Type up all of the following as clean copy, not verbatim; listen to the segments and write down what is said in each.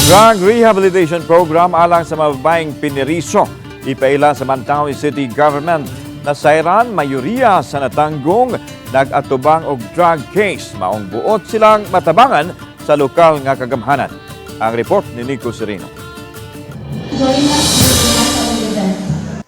Drug Rehabilitation Program alang sa mababaeng piniriso. Ipaila sa Mantawi City Government na sayran mayoriya sa natanggong nag-atubang og drug case. Maong buot silang matabangan sa lokal nga kagamhanan. Ang report ni Nico Sereno.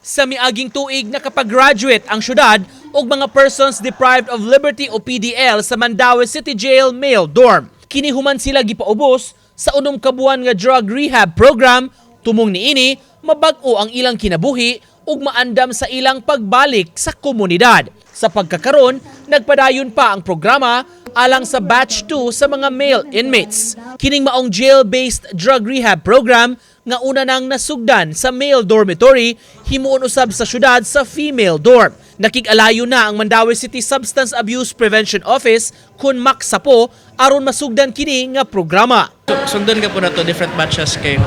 Sa miaging tuig nakapag-graduate ang syudad og mga persons deprived of liberty o PDL sa Mandaue City Jail Male Dorm. Kinihuman sila gipaubos sa unom kabuan nga drug rehab program. Tumong niini mabag-o ang ilang kinabuhi ug maandam sa ilang pagbalik sa komunidad. Sa pagkakaron, nagpadayon pa ang programa alang sa batch 2 sa mga male inmates. Kining maong jail-based drug rehab program nga una nang nasugdan sa male dormitory, himuon usab sa syudad sa female dorm. Nakig-alayo na ang Mandaue City Substance Abuse Prevention Office kun maksapo aron masugdan kini nga programa. Sugdan ka po na to different batches kay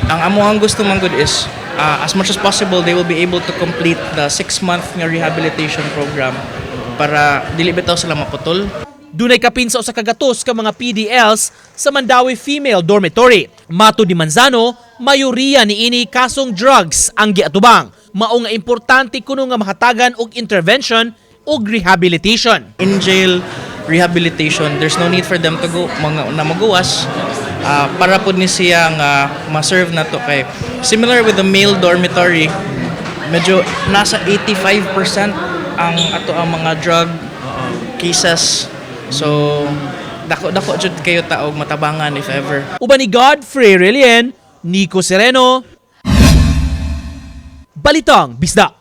ang amo ang gusto man good is as much as possible they will be able to complete the 6-month nga rehabilitation program para dili bitaw sila maputol. Dunay kapinsa sa kagatos ka mga PDLs sa Mandaue Female Dormitory. Mato di Manzano, mayoriya niini kasong drugs ang giatubang. Mao nga importante kuno nga mahatagan og intervention ug rehabilitation. In jail rehabilitation, there's no need for them to go na magawas para po ni siya nga ma-serve na to kay similar with the male dormitory, medyo nasa 85% ang ato ang mga drug cases. So dako jud kayo taog matabangan if ever. Uban ni Godfrey Relien, Nico Sereno, Balitang Bisda.